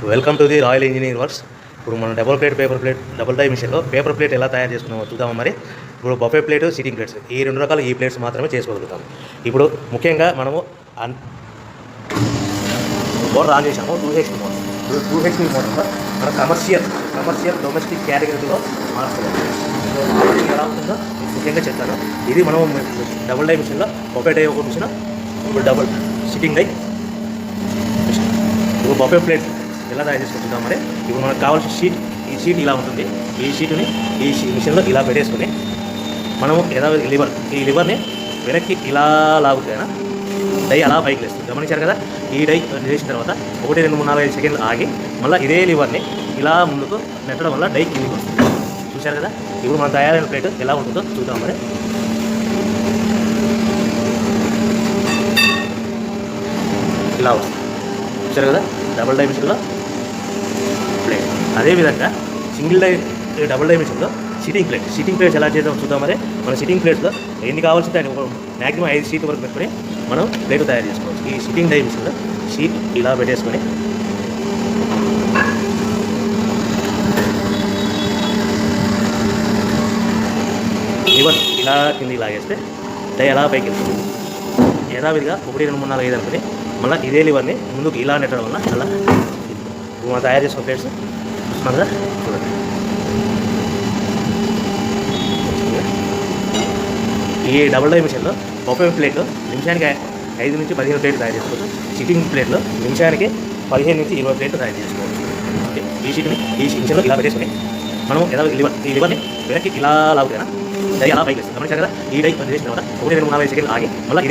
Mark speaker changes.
Speaker 1: Welcome to the royal engineering works. ఇప్పుడు మనం double die మిషన్లో పేపర్ ప్లేట్ ఎలా తయారు చేసుకున్నామో చూద్దాము. మరి ఇప్పుడు బఫే ప్లేట్, సిట్టింగ్ ప్లేట్స్, ఈ రెండు రకాల ఈ ప్లేట్స్ మాత్రమే చేసుకోగలుగుతాము. ఇప్పుడు ముఖ్యంగా మనము మోటార్ ఆన్ చేసాము, 2HP మోటార్. 2HP మోటార్లో మనం కమర్షియల్ డొమెస్టిక్ కేటగిరీలో మార్చుకోవాలి. ఎలా ఉంటుందో ముఖ్యంగా చెప్తాను. ఇది మనం డబుల్ డై మిషన్లో బఫే డై ఒక మిషన్, ఇప్పుడు డబుల్ సిట్టింగ్ డై మిషన్. ఇప్పుడు బఫే ప్లేట్ ఎలా తయారు చేసుకుంటున్నాం. మరి ఇప్పుడు మనకు కావాల్సిన షీట్, ఈ షీట్ ఇలా ఉంటుంది. ఈ షీట్ని ఈ మిషన్లో ఇలా పెట్టేసుకుని మనము ఈ లివర్ని వెనక్కి ఇలా లాగుతేనా డై అలా పైకి లేస్తుంది. గమనించారు కదా. ఈ డై చేసిన తర్వాత 1, 2, 3, 4, 5 సెకండ్లు ఆగి మళ్ళీ ఇదే లివర్ని ఇలా ముందుకు నెట్టడం వల్ల డై కిందికి వస్తుంది. చూశారు కదా. ఇప్పుడు మనం తయారైన ప్లేట్ ఎలా ఉంటుందో చూద్దాం. మరి ఇలా వస్తుంది. చూశారు కదా. డబుల్ డై మిషన్లో ప్లేట్. అదేవిధంగా డబుల్ డై మిషన్లో సిట్టింగ్ ప్లేట్స్ ఎలా చేద్దాం చూద్దాం. మరి మన సిట్టింగ్ ప్లేట్స్లో ఎన్ని కావాల్సింటే అని మ్యాక్సిమం 5 షీట్ వరకు పెట్టుకొని మనం ప్లేట్ తయారు చేసుకోవచ్చు. ఈ సిట్టింగ్ డై మిషన్లో షీట్ ఇలా పెట్టేసుకొని లివర్ ఇలా కిందికి లాగేస్తే డై ఎలా పైకి వెళ్తుంది. యథావిధిగా 1, 2, 3, 4, 5 అనుకుని మళ్ళీ ఇదే లివర్ని ముందుకు ఇలా నెట్టడం వల్ల అలా మనం తయారు చేసుకున్న ప్లేట్స్ చూస్తున్నాం కదా. చూడండి. ఈ డబుల్ డై మిషన్లో బఫే ప్లేట్లో నిమిషానికి 5 నుంచి 15 ప్లేట్లు తయారు చేసుకోవచ్చు. సిట్టింగ్ ప్లేట్లో నిమిషానికి 15 నుంచి 20 ప్లేట్లు తయారు చేసుకోవచ్చు. ఓకే. ఈ మిషన్లో ఇలా పెట్టేసుకొని మనం ఈ లివర్ని వెనక్కి ఇలా లాగుతేనా డై అలా పైకి వేస్తుంది. గమనించారు కదా. ఈ డై చేసిన తర్వాత 1, 2, 3, 4, 5 సెకండ్లు ఆగి మళ్ళీ ఇదే